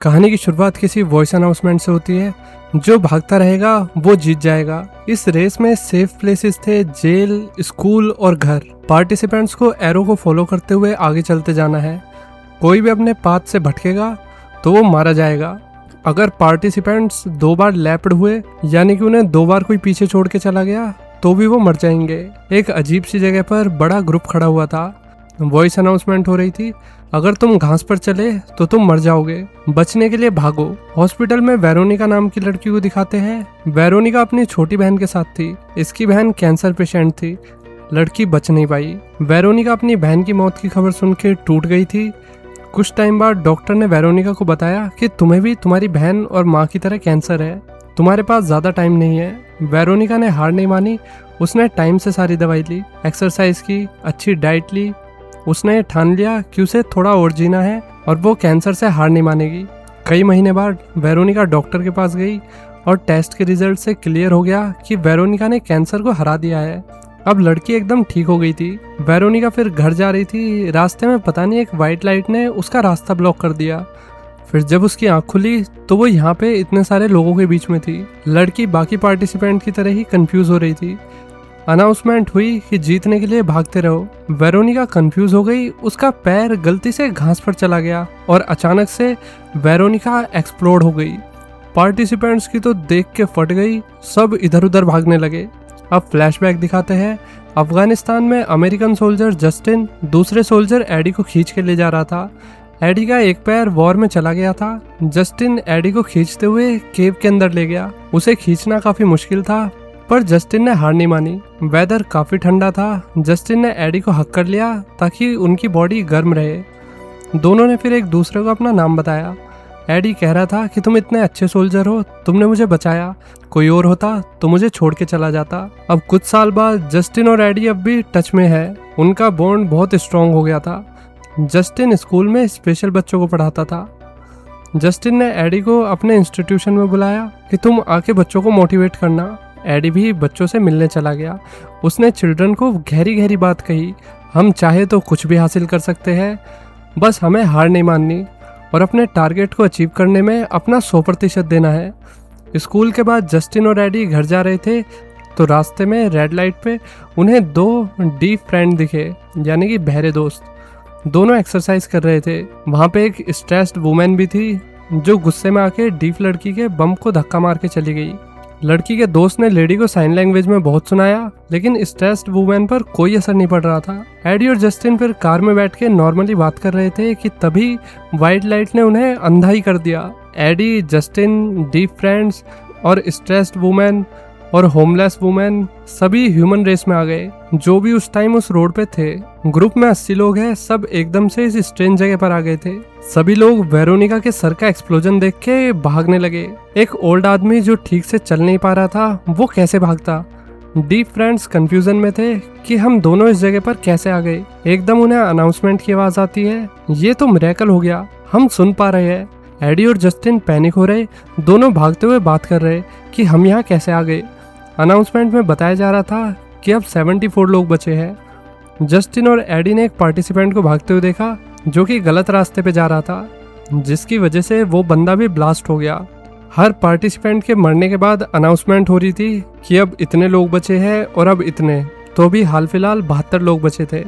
कहानी की शुरुआत किसी वॉइस अनाउंसमेंट से होती है। जो भागता रहेगा वो जीत जाएगा। इस रेस में सेफ प्लेसेस थे जेल, स्कूल और घर। पार्टिसिपेंट्स को एरो को फॉलो करते हुए आगे चलते जाना है। कोई भी अपने पाथ से भटकेगा तो वो मारा जाएगा। अगर पार्टिसिपेंट्स 2 बार लैप्ड हुए यानी कि उन्हें 2 बार कोई पीछे छोड़ के चला गया तो भी वो मर जाएंगे। एक अजीब सी जगह पर बड़ा ग्रुप खड़ा हुआ था। वॉइस अनाउंसमेंट हो रही थी, अगर तुम घास पर चले तो तुम मर जाओगे, बचने के लिए भागो। हॉस्पिटल में वेरोनिका नाम की लड़की को दिखाते हैं। वेरोनिका अपनी छोटी बहन के साथ थी। इसकी बहन कैंसर पेशेंट थी। लड़की बच नहीं पाई। वेरोनिका अपनी बहन की मौत की खबर सुन के टूट गई थी। कुछ टाइम बाद डॉक्टर ने वेरोनिका को बताया कि तुम्हें भी तुम्हारी बहन और माँ की तरह कैंसर है, तुम्हारे पास ज्यादा टाइम नहीं है। वेरोनिका ने हार नहीं मानी। उसने टाइम से सारी दवाई ली, एक्सरसाइज की, अच्छी डाइट ली। उसने ठान लिया कि उसे थोड़ा और जीना है और वो कैंसर से हार नहीं मानेगी। कई महीने बाद वेरोनिका डॉक्टर के पास गई और टेस्ट के रिजल्ट से क्लियर हो गया कि वेरोनिका ने कैंसर को हरा दिया है। अब लड़की एकदम ठीक हो गई थी। वेरोनिका फिर घर जा रही थी। रास्ते में पता नहीं एक वाइट लाइट ने उसका रास्ता ब्लॉक कर दिया। फिर जब उसकी आंख खुली तो वो यहाँ पे इतने सारे लोगों के बीच में थी। लड़की बाकी पार्टिसिपेंट की तरह ही कंफ्यूज हो रही थी। अनाउंसमेंट हुई कि जीतने के लिए भागते रहो। वेरोनिका कंफ्यूज हो गई। उसका पैर गलती से घास पर चला गया और अचानक से वेरोनिका एक्सप्लोड हो गई। पार्टिसिपेंट्स की तो देख के फट गई। सब इधर उधर भागने लगे। अब फ्लैशबैक दिखाते हैं। अफगानिस्तान में अमेरिकन सोल्जर जस्टिन दूसरे सोल्जर एडी को खींच के ले जा रहा था। एडी का एक पैर वॉर में चला गया था। जस्टिन एडी को खींचते हुए केव के अंदर ले गया। उसे खींचना काफी मुश्किल था पर जस्टिन ने हार नहीं मानी। वेदर काफी ठंडा था। जस्टिन ने एडी को हक कर लिया ताकि उनकी बॉडी गर्म रहे। दोनों ने फिर एक दूसरे को अपना नाम बताया। एडी कह रहा था कि तुम इतने अच्छे सोल्जर हो, तुमने मुझे बचाया, कोई और होता तो मुझे छोड़ के चला जाता। अब कुछ साल बाद जस्टिन और एडी अब भी टच में है। उनका बॉन्ड बहुत स्ट्रांग हो गया था। जस्टिन स्कूल में स्पेशल बच्चों को पढ़ाता था। जस्टिन ने एडी को अपने इंस्टीट्यूशन में बुलाया कि तुम आके बच्चों को मोटिवेट करना। एडी भी बच्चों से मिलने चला गया। उसने चिल्ड्रन को गहरी गहरी बात कही, हम चाहे तो कुछ भी हासिल कर सकते हैं, बस हमें हार नहीं माननी और अपने टारगेट को अचीव करने में अपना 100% देना है। स्कूल के बाद जस्टिन और एडी घर जा रहे थे तो रास्ते में रेड लाइट पे उन्हें 2 डीफ फ्रेंड दिखे, यानी कि बहरे दोस्त। दोनों एक्सरसाइज कर रहे थे। वहाँ पे एक स्ट्रेस्ड वुमेन भी थी जो गुस्से में आके डीफ लड़की के बम को धक्का मार के चली गई। लड़की के दोस्त ने लेडी को साइन लैंग्वेज में बहुत सुनाया लेकिन स्ट्रेस्ड वुमेन पर कोई असर नहीं पड़ रहा था। एडी और जस्टिन फिर कार में बैठ के नॉर्मली बात कर रहे थे कि तभी वाइट लाइट ने उन्हें अंधा ही कर दिया। एडी, जस्टिन, डीप फ्रेंड्स और स्ट्रेस्ड वुमेन और होमलेस वुमेन सभी ह्यूमन रेस में आ गए जो भी उस टाइम उस रोड पे थे। ग्रुप में 80 लोग हैं। सब एकदम से इस स्ट्रेंज जगह पर आ गए थे। सभी लोग वेरोनिका के सर का एक्सप्लोजन देख के भागने लगे। एक ओल्ड आदमी जो ठीक से चल नहीं पा रहा था वो कैसे भागता। डीप फ्रेंड्स कंफ्यूजन में थे कि हम दोनों इस जगह पर कैसे आ गए। एकदम उन्हें अनाउंसमेंट की आवाज आती है, ये तो मिरेकल हो गया, हम सुन पा रहे हैं। एडी और जस्टिन पैनिक हो रहे। दोनों भागते हुए बात कर रहे कि हम यहाँ कैसे आ गए। अनाउंसमेंट में बताया जा रहा था कि अब 74 लोग बचे हैं। जस्टिन और एडी ने एक पार्टिसिपेंट को भागते हुए देखा जो कि गलत रास्ते पे जा रहा था, जिसकी वजह से वो बंदा भी ब्लास्ट हो गया। हर पार्टिसिपेंट के मरने के बाद अनाउंसमेंट हो रही थी कि अब इतने लोग बचे हैं और अब इतने, तो भी हाल फिलहाल 72 लोग बचे थे।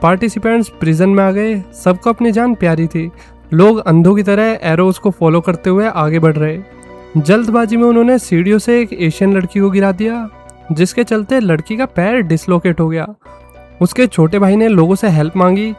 पार्टिसिपेंट्स प्रिजन में आ गए। सबको अपनी जान प्यारी थी। लोग अंधों की तरह एरोज को फॉलो करते हुए आगे बढ़ रहे। जल्दबाजी में उन्होंने सीढ़ियों से एक एशियन लड़की को गिरा दिया जिसके चलते लड़की का पैर डिसलोकेट हो गया। उसके छोटे भाई ने लोगों से हेल्प मांगी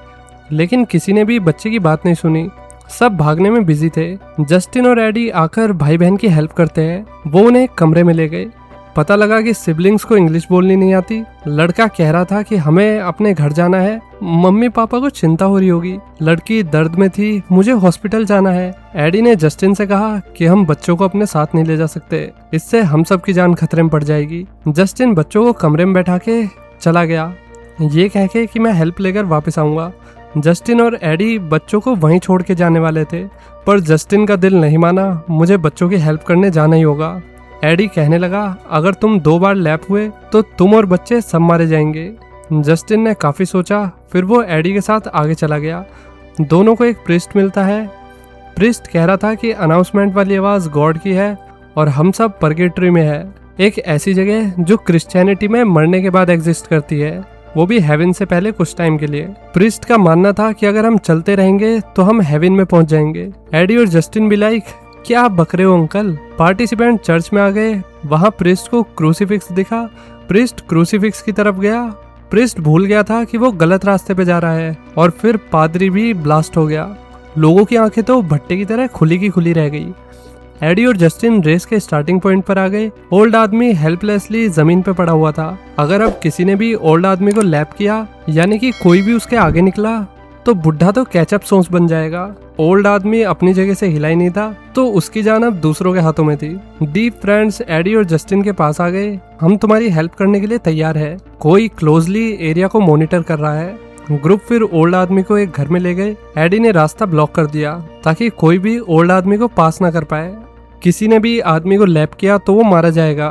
लेकिन किसी ने भी बच्चे की बात नहीं सुनी। सब भागने में बिजी थे। जस्टिन और एडी आकर भाई बहन की हेल्प करते हैं। वो उन्हें एक कमरे में ले गए। पता लगा कि सिबलिंग्स को इंग्लिश बोलनी नहीं आती। लड़का कह रहा था कि हमें अपने घर जाना है, मम्मी पापा को चिंता हो रही होगी। लड़की दर्द में थी, मुझे हॉस्पिटल जाना है। एडी ने जस्टिन से कहा कि हम बच्चों को अपने साथ नहीं ले जा सकते, इससे हम सब की जान खतरे में पड़ जाएगी। जस्टिन बच्चों को कमरे में बैठा के चला गया, ये कह के कि मैं हेल्प लेकर वापस आऊंगा। जस्टिन और एडी बच्चों को वहीं छोड़ के जाने वाले थे पर जस्टिन का दिल नहीं माना, मुझे बच्चों की हेल्प करने जाना ही होगा। एडी कहने लगा अगर तुम 2 बार लैप हुए तो तुम और बच्चे सब मारे जाएंगे। जस्टिन ने काफी सोचा, फिर वो एडी के साथ आगे चला गया। दोनों को एक प्रीस्ट मिलता है प्रिस्ट कह रहा था कि अनाउंसमेंट वाली आवाज गॉड की है और हम सब परगेटरी में है, एक ऐसी जगह जो क्रिश्चियनिटी में मरने के बाद एग्जिस्ट करती है, वो भी हेवन से पहले कुछ टाइम के लिए। प्रिस्ट का मानना था कि अगर हम चलते रहेंगे तो हम हेवन में पहुंच जाएंगे। एडी और जस्टिन भी लाइक, क्या आप बक रहे हो अंकल। पार्टिसिपेंट चर्च में आ गए, वहां प्रिस्ट को क्रूसीफिक्स दिखा। प्रिस्ट क्रूसीफिक्स की तरफ गया। प्रिस्ट भूल गया था कि वो गलत रास्ते पे जा रहा है और फिर पादरी भी ब्लास्ट हो गया। लोगों की आंखें तो भट्टे की तरह खुली की खुली रह गई। एडी और जस्टिन रेस के स्टार्टिंग पॉइंट पर आ गए। ओल्ड आदमी हेल्पलेसली जमीन पे पड़ा हुआ था। अगर अब किसी ने भी ओल्ड आदमी को लैप किया, यानी कि कोई भी उसके आगे निकला, तो बुढ़ा तो केचप सॉस बन जाएगा। ओल्ड आदमी अपनी जगह से हिला ही नहीं था, तो उसकी जान अब दूसरों के हाथों में थी। डीप फ्रेंड्स एडी और जस्टिन के पास आ गए। हम तुम्हारी हेल्प करने के लिए तैयार है। कोई क्लोजली एरिया को मॉनिटर कर रहा है। ग्रुप फिर ओल्ड आदमी को एक घर में ले गए। एडी ने रास्ता ब्लॉक कर दिया ताकि कोई भी ओल्ड आदमी को पास ना कर पाए। किसी ने भी आदमी को लैप किया तो वो मारा जाएगा,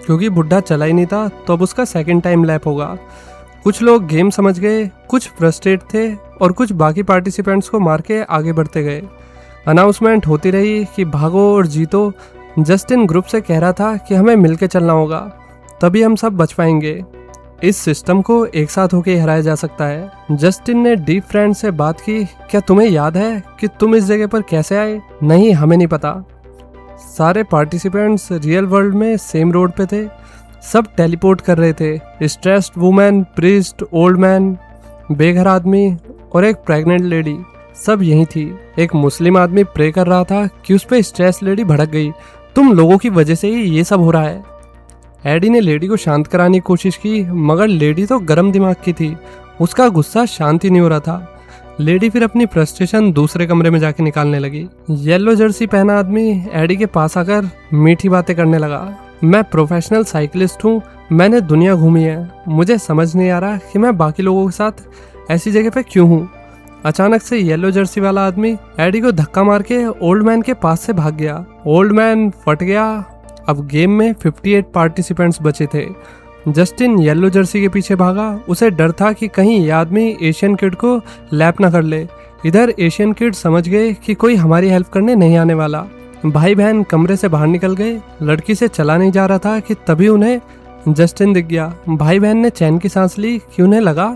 क्योंकि बुढ़ा चला ही नहीं था, तो अब उसका सेकंड टाइम लैप होगा। कुछ लोग गेम समझ गए, कुछ फ्रस्ट्रेट थे और कुछ बाकी पार्टिसिपेंट्स को मार के आगे बढ़ते गए। अनाउंसमेंट होती रही कि भागो और जीतो। जस्टिन ग्रुप से कह रहा था कि हमें मिलके चलना होगा, तभी हम सब बच पाएंगे। इस सिस्टम को एक साथ होके हराया जा सकता है। जस्टिन ने डीप फ्रेंड से बात की, क्या तुम्हें याद है कि तुम इस जगह पर कैसे आए? नहीं, हमें नहीं पता। सारे पार्टिसिपेंट्स रियल वर्ल्ड में सेम रोड पे थे। सब टेलीपोर्ट कर रहे थे। Stressed women, priest, old man, बेघर आदमी और एक प्रेग्नेंट लेडी, सब यही थी। एक मुस्लिम आदमी प्रे कर रहा था कि उस पे स्ट्रेस लेडी भड़क गई, तुम लोगों की वजह से ही ये सब हो रहा है। एडी ने लेडी को शांत कराने की कोशिश की, मगर लेडी तो गर्म दिमाग की थी, उसका गुस्सा शांत ही नहीं हो रहा था। लेडी फिर अपनी फ्रस्ट्रेशन दूसरे कमरे में जाके निकालने लगी। येलो जर्सी पहना आदमी एडी के पास आकर मीठी बातें करने लगा। मैं प्रोफेशनल साइकिलिस्ट हूँ, मैंने दुनिया घूमी है, मुझे समझ नहीं आ रहा कि मैं बाकी लोगों के साथ ऐसी जगह पे क्यों हूँ। अचानक से येलो जर्सी वाला आदमी एडी को धक्का मार के ओल्ड मैन के पास से भाग गया। ओल्ड मैन फट गया। अब गेम में 58 पार्टिसिपेंट्स बचे थे। जस्टिन येलो जर्सी के पीछे भागा। उसे डर था कि कहीं ये आदमी एशियन किड को लैप ना कर ले। इधर एशियन किड समझ गए कि कोई हमारी हेल्प करने नहीं आने वाला। भाई बहन कमरे से बाहर निकल गए। लड़की से चला नहीं जा रहा था कि तभी उन्हें जस्टिन दिख गया। भाई बहन ने चैन की सांस ली कि उन्हें लगा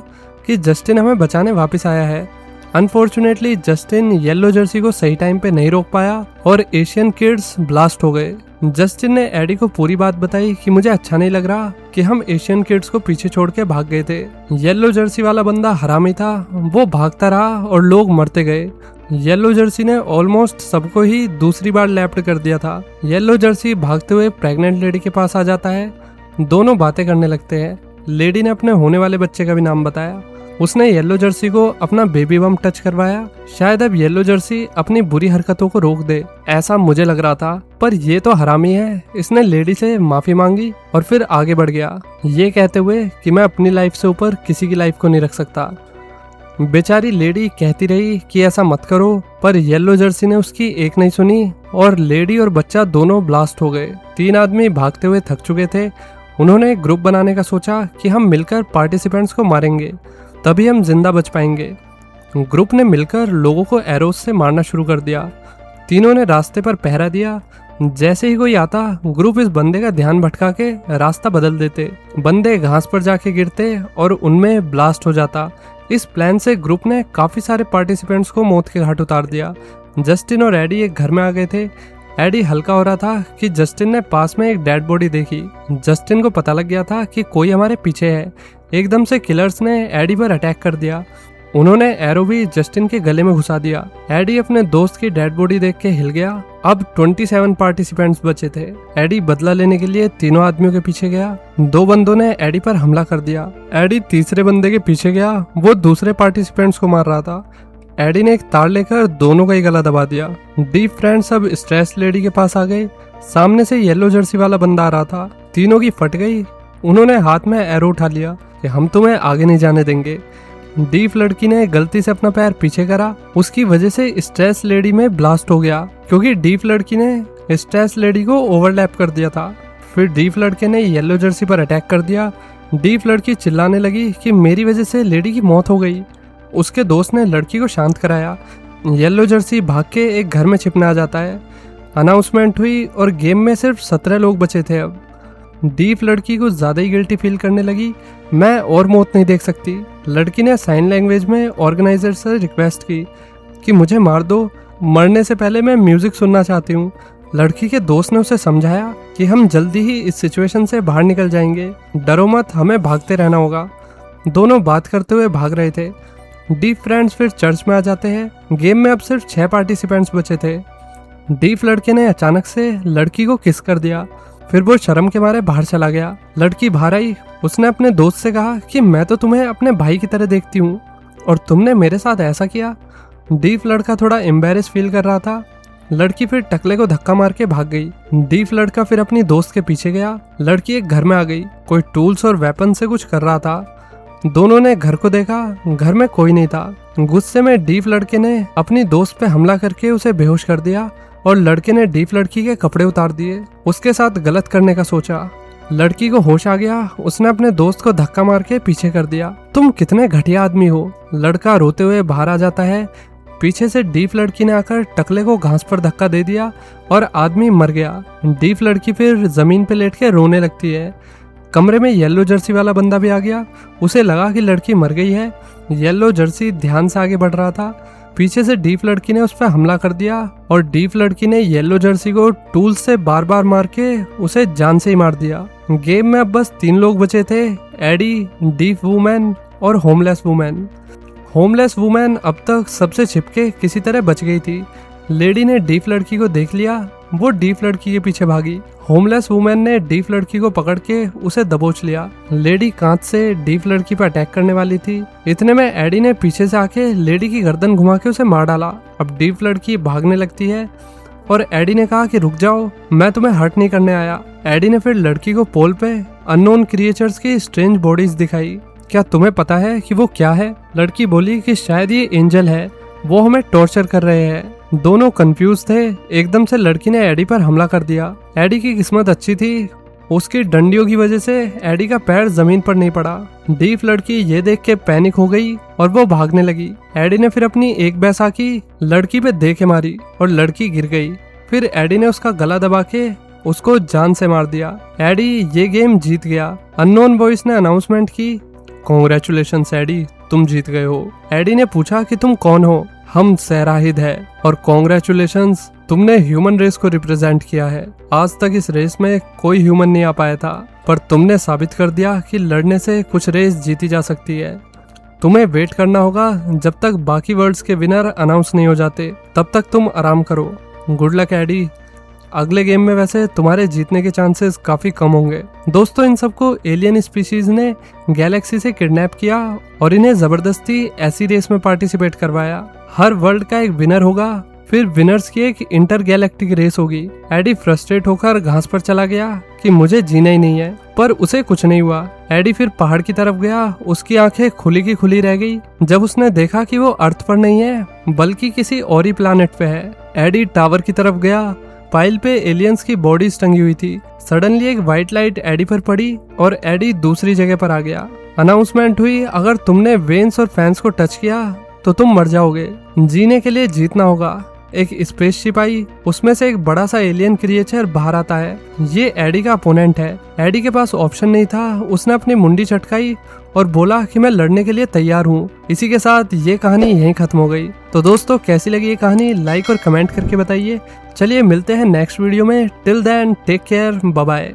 कि जस्टिन हमें बचाने वापस आया है। अनफॉर्चुनेटली जस्टिन येलो जर्सी को सही टाइम पे नहीं रोक पाया और एशियन किड्स ब्लास्ट हो गए। जस्टिन ने एडी को पूरी बात बताई कि मुझे अच्छा नहीं लग रहा कि हम एशियन किड्स को पीछे छोड़ के भाग गए थे। येलो जर्सी वाला बंदा हरामी था, वो भागता रहा और लोग मरते गए। येलो जर्सी ने ऑलमोस्ट सबको ही दूसरी बार लैप्ड कर दिया था। येलो जर्सी भागते हुए प्रेग्नेंट लेडी के पास आ जाता है। दोनों बातें करने लगते हैं। लेडी ने अपने होने वाले बच्चे का भी नाम बताया। उसने येलो जर्सी को अपना बेबी बम टच करवाया। शायद अब येलो जर्सी अपनी बुरी हरकतों को रोक दे, ऐसा मुझे लग रहा था। पर ये तो हरामी है। इसने लेडी से माफी मांगी और फिर आगे बढ़ गया, ये कहते हुए कि मैं अपनी लाइफ से ऊपर किसी की लाइफ को नहीं रख सकता। बेचारी लेडी कहती रही कि ऐसा मत करो, पर येलो जर्सी ने उसकी एक नहीं सुनी और लेडी और बच्चा दोनों ब्लास्ट हो गए। 3 आदमी भागते हुए थक चुके थे। उन्होंने ग्रुप बनाने का सोचा कि हम मिलकर पार्टिसिपेंट्स को मारेंगे, तभी हम जिंदा बच पाएंगे। ग्रुप ने मिलकर लोगों को एरोस से मारना शुरू कर दिया। तीनों ने रास्ते पर पहरा दिया। जैसे ही कोई आता, ग्रुप इस बंदे का ध्यान भटका के रास्ता बदल देते। बंदे घास पर जाके गिरते और उनमें ब्लास्ट हो जाता। इस प्लान से ग्रुप ने काफी सारे पार्टिसिपेंट्स को मौत के घाट उतार दिया। जस्टिन और एडी एक घर में आ गए थे। एडी हल्का हो रहा था कि जस्टिन ने पास में एक डेड बॉडी देखी। जस्टिन को पता लग गया था कि कोई हमारे पीछे है। एकदम से किलर्स ने एडी पर अटैक कर दिया। उन्होंने एरो भी जस्टिन के गले में घुसा दिया। एडी अपने दोस्त की डेड बॉडी देख के हिल गया। अब 27 पार्टिसिपेंट्स बचे थे। एडी बदला लेने के लिए तीनों आदमियों के पीछे गया। 2 बंदों ने एडी पर हमला कर दिया। एडी तीसरे बंदे के पीछे गया, वो दूसरे पार्टिसिपेंट्स को मार रहा था। एडी ने एक तार लेकर दोनों का ही गला दबा दिया। डीप फ्रेंड्स अब स्ट्रेस लेडी के पास आ गए। सामने से येलो जर्सी वाला बंदा आ रहा था। तीनों की फट गई। उन्होंने हाथ में एरो उठा लिया कि हम तुम्हें आगे नहीं जाने देंगे। डीप लड़की ने गलती से अपना पैर पीछे करा, उसकी वजह से स्ट्रेस लेडी में ब्लास्ट हो गया, क्योंकि डीप लड़की ने स्ट्रेस लेडी को ओवरलैप कर दिया था। फिर डीप लड़के ने येलो जर्सी पर अटैक कर दिया। डीप लड़की चिल्लाने लगी कि मेरी वजह से लेडी की मौत हो गई। उसके दोस्त ने लड़की को शांत कराया। येलो जर्सी भाग के एक घर में छिपने आ जाता है। अनाउंसमेंट हुई और गेम में सिर्फ 17 लोग बचे थे। अब डीफ लड़की को ज़्यादा ही गिल्टी फील करने लगी। मैं और मौत नहीं देख सकती। लड़की ने साइन लैंग्वेज में ऑर्गेनाइजर से रिक्वेस्ट की कि मुझे मार दो, मरने से पहले मैं म्यूज़िक सुनना चाहती हूँ। लड़की के दोस्त ने उसे समझाया कि हम जल्दी ही इस सिचुएशन से बाहर निकल जाएंगे, डरो मत, हमें भागते रहना होगा। दोनों बात करते हुए भाग रहे थे। डीफ फ्रेंड्स फिर चर्च में आ जाते हैं। गेम में अब सिर्फ 6 पार्टिसिपेंट्स बचे थे। डीफ लड़के ने अचानक से लड़की को किस कर दिया, फिर वो शर्म के मारे बाहर चला गया। लड़की बाहर आई, उसने अपने दोस्त से कहा कि मैं तो तुम्हें अपने भाई की तरह देखती हूँ और तुमने मेरे साथ ऐसा किया। डीफ लड़का थोड़ा एम्बेरस फील कर रहा था। लड़की फिर टकले को धक्का मार के भाग गई। डीफ लड़का फिर अपनी दोस्त के पीछे गया। लड़की एक घर में आ गई, कोई टूल्स और वेपन से कुछ कर रहा था। दोनों ने घर को देखा, घर में कोई नहीं था। गुस्से में डीफ लड़के ने अपनी दोस्त पे हमला करके उसे बेहोश कर दिया और लड़के ने डीफ लड़की के कपड़े उतार दिए। उसके साथ गलत करने का सोचा। लड़की को होश आ गया, उसने अपने दोस्त को धक्का मार के पीछे कर दिया। तुम कितने घटिया आदमी हो। लड़का रोते हुए बाहर आ जाता है। पीछे से डीफ लड़की ने आकर टकले को घास पर धक्का दे दिया और आदमी मर गया। डीफ लड़की फिर जमीन पे लेट के रोने लगती है। कमरे में येलो जर्सी वाला बंदा भी आ गया। उसे लगा कि लड़की मर गई है। येलो जर्सी ध्यान से आगे बढ़ रहा था। पीछे से डीफ लड़की ने उस पर हमला कर दिया और डीफ लड़की ने येलो जर्सी को टूल से बार बार मार के उसे जान से ही मार दिया। गेम में अब बस 3 लोग बचे थे, एडी, डीफ वुमेन और होमलेस वुमेन। होमलेस वुमेन अब तक सबसे छिपके किसी तरह बच गई थी। लेडी ने डीफ लड़की को देख लिया, वो डीफ लड़की के पीछे भागी। होमलेस वुमेन ने डीफ लड़की को पकड़ के उसे दबोच लिया। लेडी कांच से डीफ लड़की पर अटैक करने वाली थी। इतने में एडी ने पीछे से आके लेडी की गर्दन घुमा के उसे मार डाला। अब डीफ लड़की भागने लगती है और एडी ने कहा कि रुक जाओ, मैं तुम्हें हर्ट नहीं करने आया। एडी ने फिर लड़की को पोल पे अननोन क्रिएचर्स की स्ट्रेंज बॉडीज दिखाई। क्या तुम्हें पता है कि वो क्या है? लड़की बोली कि शायद ये एंजल है, वो हमें टॉर्चर कर रहे हैं। दोनों कंफ्यूज थे। एकदम से लड़की ने एडी पर हमला कर दिया। एडी की किस्मत अच्छी थी, उसकी डंडियों की वजह से एडी का पैर जमीन पर नहीं पड़ा। डीफ लड़की ये देख के पैनिक हो गई और वो भागने लगी। एडी ने फिर अपनी एक बैसा की लड़की पे दे के मारी और लड़की गिर गई। फिर एडी ने उसका गला दबा के उसको जान से मार दिया। एडी ये गेम जीत गया। अननोन वॉइस ने अनाउंसमेंट की, कॉन्ग्रेचुलेशंस एडी, तुम जीत गए हो। एडी ने पूछा कि तुम कौन हो? हम सैराहिद है और कॉन्ग्रेचुलेशंस, तुमने ह्यूमन रेस को रिप्रेजेंट किया है। आज तक इस रेस में कोई ह्यूमन नहीं आ पाया था, पर तुमने साबित कर दिया कि लड़ने से कुछ रेस जीती जा सकती है। तुम्हें वेट करना होगा जब तक बाकी वर्ल्ड्स के विनर अनाउंस नहीं हो जाते, तब तक तुम आराम करो। Good luck Eddie. अगले गेम में वैसे तुम्हारे जीतने के चांसेस काफी कम होंगे। दोस्तों, इन सबको एलियन स्पीशीज ने गैलेक्सी से किडनैप किया और इन्हें जबरदस्ती ऐसी रेस में पार्टिसिपेट करवाया। हर वर्ल्ड का एक विनर होगा, फिर विनर्स की एक इंटर गैलेक्टिक रेस होगी। एडी फ्रस्ट्रेट होकर घास पर चला गया कि मुझे जीना ही नहीं है, पर उसे कुछ नहीं हुआ। एडी फिर पहाड़ की तरफ गया। उसकी आंखें खुली की खुली रह गई जब उसने देखा कि वो अर्थ पर नहीं है बल्कि किसी और ही प्लानेट पे है। एडी टावर की तरफ गया। पाइल पे एलियंस की बॉडीज टंगी हुई थी। सडनली एक व्हाइट लाइट एडी पर पड़ी और एडी दूसरी जगह पर आ गया। अनाउंसमेंट हुई, अगर तुमने वेन्स और फैंस को टच किया तो तुम मर जाओगे। जीने के लिए जीतना होगा। एक स्पेसशिप आई, उसमें से एक बड़ा सा एलियन क्रिएचर बाहर आता है। ये एडी का अपोनेंट है। एडी के पास ऑप्शन नहीं था, उसने अपनी मुंडी चटकाई और बोला कि मैं लड़ने के लिए तैयार हूँ। इसी के साथ ये कहानी यहीं खत्म हो गई। तो दोस्तों, कैसी लगी ये कहानी? लाइक और कमेंट करके बताइए। चलिए मिलते हैं नेक्स्ट वीडियो में। Till then take care, bye bye.